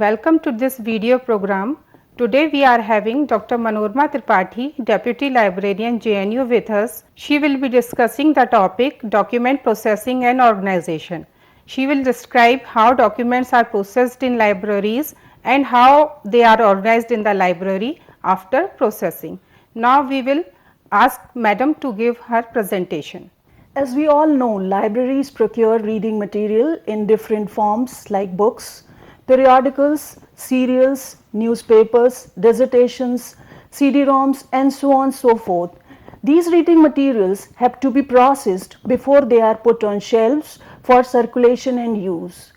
Welcome to this video program. Today we are having Dr. Manorma Tripathi, Deputy Librarian JNU with us. She will be discussing the topic document processing and organization. She will describe how documents are processed in libraries and how they are organized in the library after processing. Now we will ask Madam to give her presentation. As we all know, libraries procure reading material in different forms like books, periodicals, serials, newspapers, dissertations, CD-ROMs and so on and so forth. These reading materials have to be processed before they are put on shelves for circulation and use.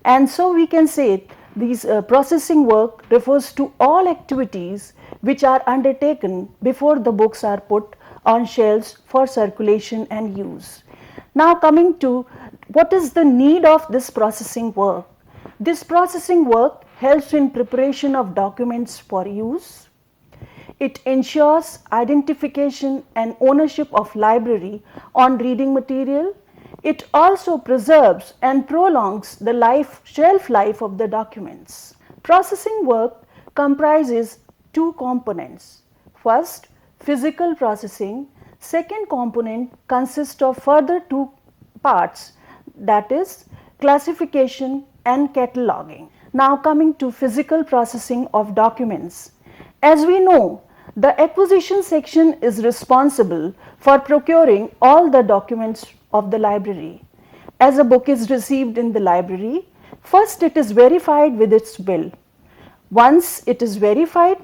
And so we can say these processing work refers to all activities which are undertaken before the books are put on shelves for circulation and use. Now coming to what is the need of this processing work. This processing work helps in preparation of documents for use. It ensures identification and ownership of library on reading material. It also preserves and prolongs the shelf life of the documents. Processing work comprises two components. First, physical processing. Second component consists of further two parts, that is classification and cataloging. Now coming to physical processing of documents. As we know, the acquisition section is responsible for procuring all the documents of the library. As a book is received in the library, first it is verified with its bill. Once it is verified,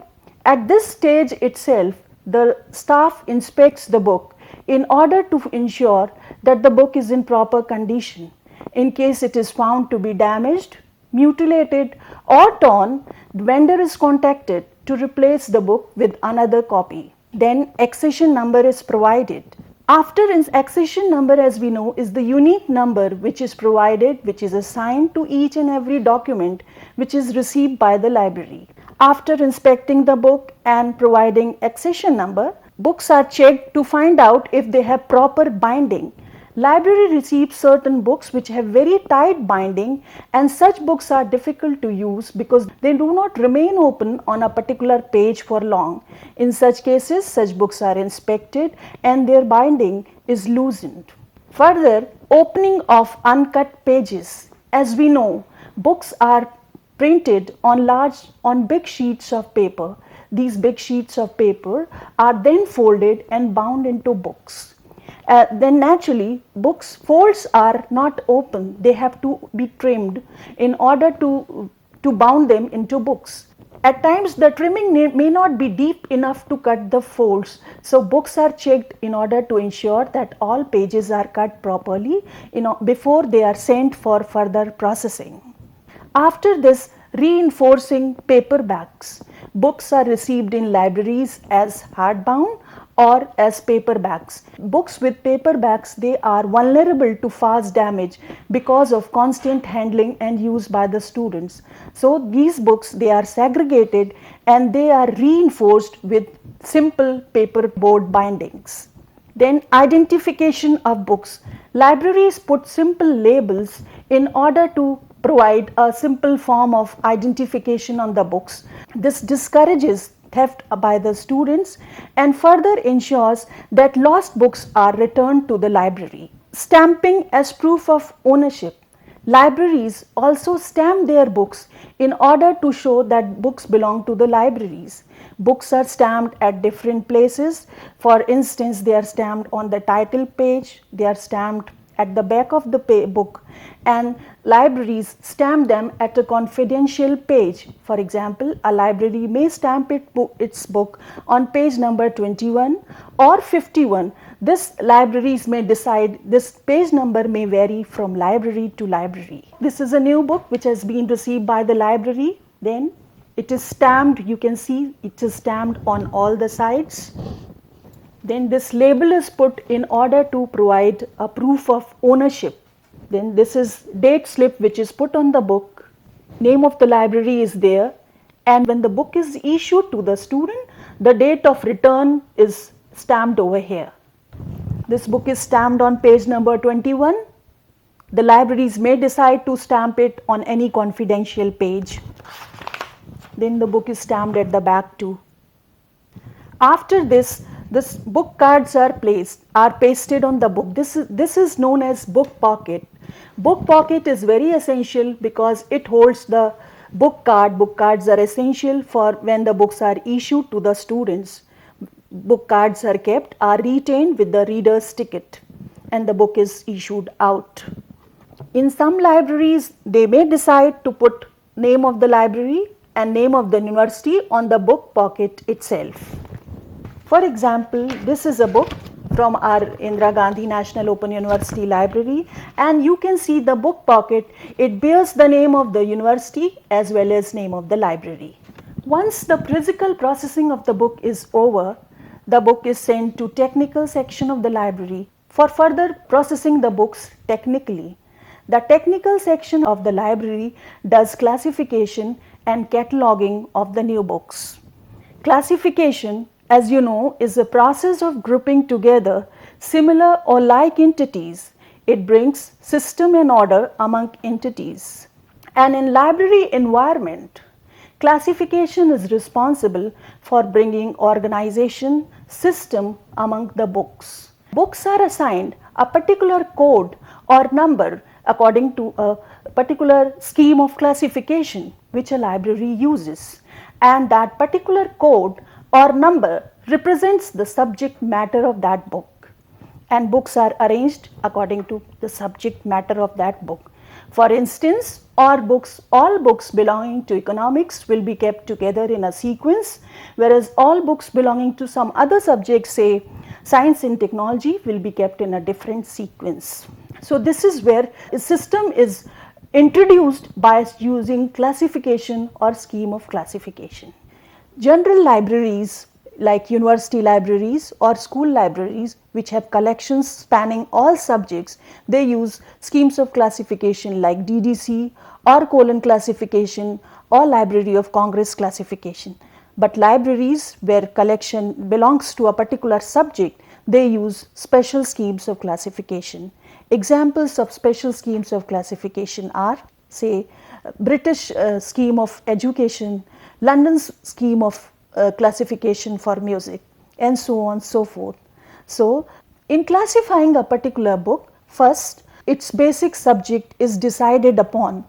at this stage itself, the staff inspects the book in order to ensure that the book is in proper condition. In case it is found to be damaged, mutilated or torn, the vendor is contacted to replace the book with another copy. Then accession number is provided. After accession number, as we know, is the unique number which is provided, which is assigned to each and every document which is received by the library. After inspecting the book and providing accession number, books are checked to find out if they have proper binding. Library receives certain books which have very tight binding, and such books are difficult to use because they do not remain open on a particular page for long. In such cases, such books are inspected and their binding is loosened. Further, opening of uncut pages. As we know, books are printed on big sheets of paper. These big sheets of paper are then folded and bound into books. Then naturally, books folds are not open, they have to be trimmed in order to bound them into books. At times the trimming may not be deep enough to cut the folds, so books are checked in order to ensure that all pages are cut properly before they are sent for further processing. After this, reinforcing paperbacks. Books are received in libraries as hardbound or as paperbacks. Books with paperbacks, they are vulnerable to fast damage because of constant handling and use by the students. So these books, they are segregated and they are reinforced with simple paperboard bindings. Then identification of books. Libraries put simple labels in order to provide a simple form of identification on the books. This discourages theft by the students and further ensures that lost books are returned to the library. Stamping as proof of ownership. Libraries also stamp their books in order to show that books belong to the libraries. Books are stamped at different places. For instance, they are stamped on the title page, they are stamped at the back of the book, and libraries stamp them at a confidential page. For example, a library may stamp its book on page number 21 or 51. This libraries may decide this page number may vary from library to library. This is a new book which has been received by the library. Then it is stamped, you can see it is stamped on all the sides. Then this label is put in order to provide a proof of ownership. Then this is date slip which is put on the book. Name of the library is there, and when the book is issued to the student, the date of return is stamped over here. This book is stamped on page number 21 The libraries may decide to stamp it on any confidential page. Then the book is stamped at the back too. After this book cards are pasted on the book. This is known as book pocket. Book pocket is very essential because it holds the book card. Book cards are essential for when the books are issued to the students. Book cards are retained with the reader's ticket and the book is issued out. In some libraries, they may decide to put name of the library and name of the university on the book pocket itself. For example, this is a book from our Indira Gandhi National Open University Library, and you can see the book pocket, it bears the name of the university as well as name of the library. Once the physical processing of the book is over, the book is sent to technical section of the library for further processing the books technically. The technical section of the library does classification and cataloging of the new books. Classification, as you know, is a process of grouping together similar or like entities. It brings system and order among entities. And in library environment, classification is responsible for bringing organization, system among the books. Books are assigned a particular code or number according to a particular scheme of classification which a library uses, and that particular code or number represents the subject matter of that book, and books are arranged according to the subject matter of that book. For instance, all books belonging to economics will be kept together in a sequence, whereas all books belonging to some other subject, say science and technology, will be kept in a different sequence. So this is where a system is introduced by using classification or scheme of classification. General libraries like university libraries or school libraries which have collections spanning all subjects, they use schemes of classification like DDC or colon classification or Library of Congress classification. But libraries where collection belongs to a particular subject, they use special schemes of classification. Examples of special schemes of classification are, say, British scheme of education, London's scheme of classification for music, and so on so forth. So, in classifying a particular book, first its basic subject is decided upon.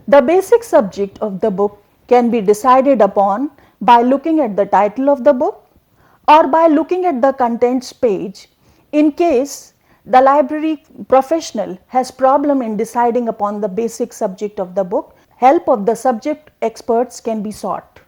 The basic subject of the book can be decided upon by looking at the title of the book or by looking at the contents page. In case the library professional has problem in deciding upon the basic subject of the book, help of the subject experts can be sought.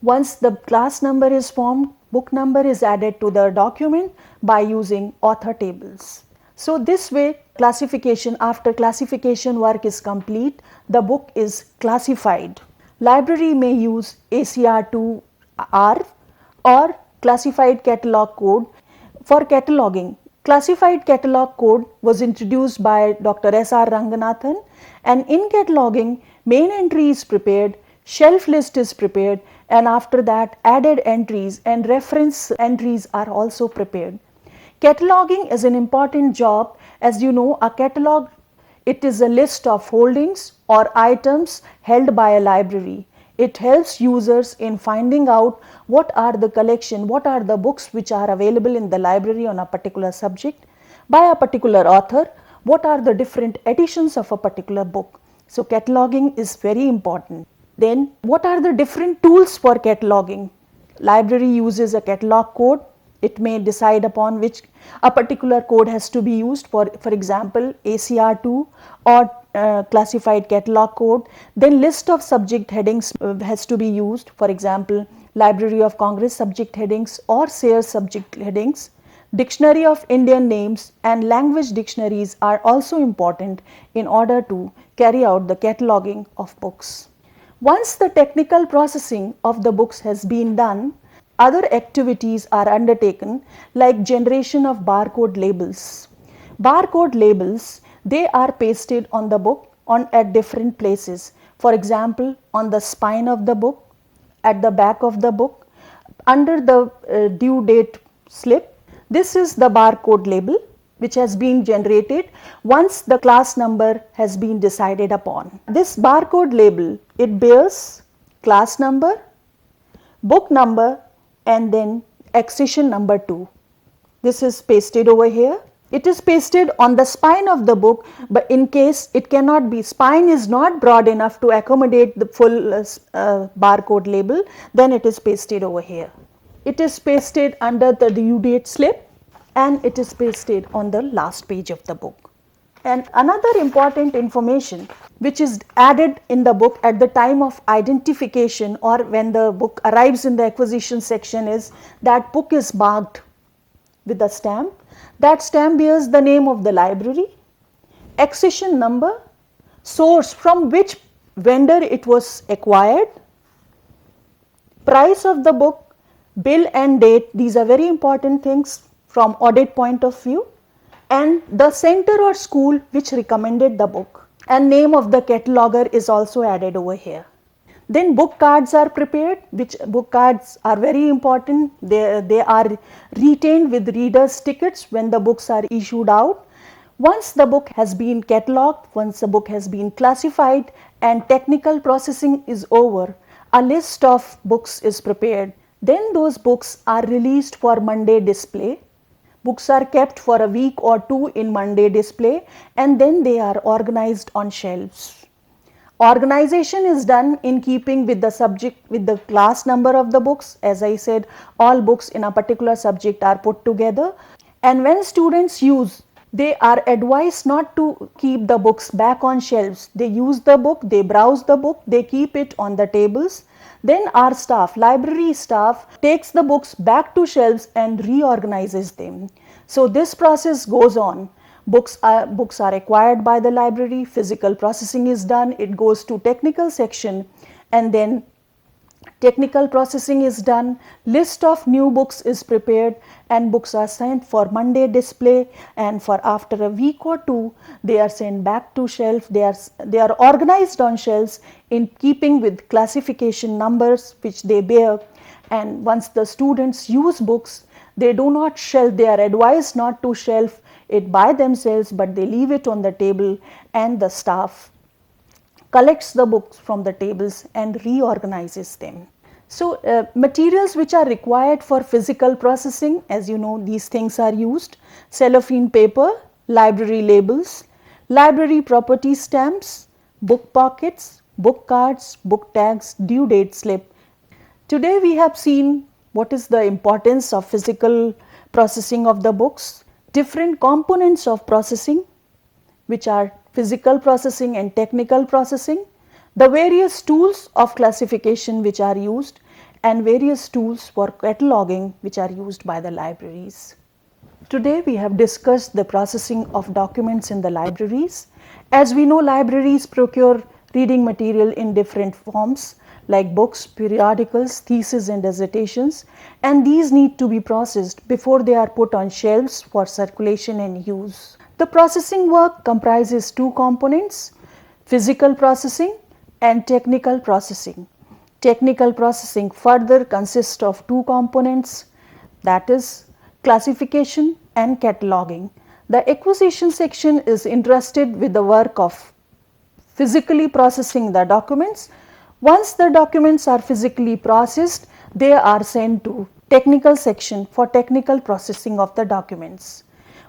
Once the class number is formed, book number is added to the document by using author tables. So this way, after classification work is complete, the book is classified. Library may use ACR2R or classified catalog code for cataloging. Classified catalog code was introduced by Dr. S.R. Ranganathan, and in cataloging, main entry is prepared, shelf list is prepared, and after that added entries and reference entries are also prepared. Cataloging is an important job. As you know, a catalog, it is a list of holdings or items held by a library. It helps users in finding out what are the collection, what are the books which are available in the library on a particular subject by a particular author, what are the different editions of a particular book. So cataloging is very important. Then what are the different tools for cataloging? Library uses a catalog code. It may decide upon which a particular code has to be used, for example ACR2 or classified catalog code. Then list of subject headings has to be used, for example Library of Congress subject headings or Sayers subject headings. Dictionary of Indian names and language dictionaries are also important in order to carry out the cataloging of books. Once the technical processing of the books has been done, other activities are undertaken like generation of barcode labels. Barcode labels, they are pasted on the book at different places. For example, on the spine of the book, at the back of the book, under the due date slip. This is the barcode label. which has been generated once the class number has been decided upon. This barcode label, it bears class number, book number, and then accession number 2. This is pasted over here. It is pasted on the spine of the book, but in case it cannot be, spine is not broad enough to accommodate the full barcode label, then it is pasted over here. It is pasted under the due date slip and it is pasted on the last page of the book. And another important information which is added in the book at the time of identification or when the book arrives in the acquisition section is that book is marked with a stamp. That stamp bears the name of the library, accession number, source from which vendor it was acquired, price of the book, bill and date. These are very important things from audit point of view, and the center or school which recommended the book, and name of the cataloger is also added over here. Then book cards are prepared, which book cards are very important. They are retained with readers' tickets when the books are issued out. Once the book has been catalogued, once the book has been classified and technical processing is over, a list of books is prepared. Then those books are released for Monday display. Books are kept for a week or two in Monday display and then they are organized on shelves. Organization is done in keeping with the subject, with the class number of the books. As I said, all books in a particular subject are put together. And when students use, they are advised not to keep the books back on shelves. They use the book, they browse the book, they keep it on the tables. Then our staff, library staff, takes the books back to shelves and reorganizes them. So this process goes on. Books are acquired by the library, physical processing is done, it goes to technical section and then technical processing is done, list of new books is prepared and books are sent for Monday display, and for after a week or two they are sent back to shelf. They are organized on shelves in keeping with classification numbers which they bear, and once the students use books, they do not shelf, they are advised not to shelf it by themselves, but they leave it on the table and the staff collects the books from the tables and reorganizes them. So materials which are required for physical processing, as you know, these things are used: cellophane paper, library labels, library property stamps, book pockets, book cards, book tags, due date slip. Today we have seen what is the importance of physical processing of the books, different components of processing which are physical processing and technical processing, the various tools of classification which are used, and various tools for cataloging which are used by the libraries. Today we have discussed the processing of documents in the libraries. As we know, libraries procure reading material in different forms like books, periodicals, theses and dissertations, and these need to be processed before they are put on shelves for circulation and use. The processing work comprises two components: physical processing and technical processing. Technical processing further consists of two components, that is classification and cataloging. The acquisition section is interested with the work of physically processing the documents. Once the documents are physically processed, they are sent to technical section for technical processing of the documents.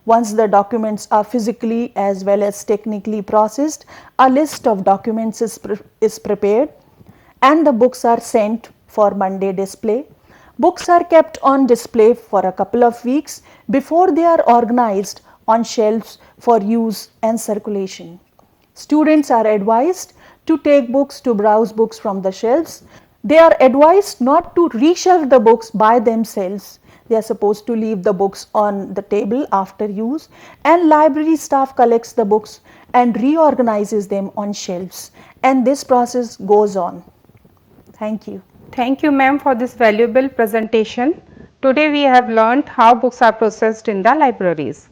Once the documents are physically as well as technically processed, a list of documents is prepared and the books are sent for Monday display. Books are kept on display for a couple of weeks before they are organized on shelves for use and circulation. Students are advised to take books, to browse books from the shelves. They are advised not to reshelve the books by themselves. They are supposed to leave the books on the table after use, and library staff collects the books and reorganizes them on shelves, and this process goes on. Thank you. Thank you, ma'am, for this valuable presentation. Today we have learned how books are processed in the libraries.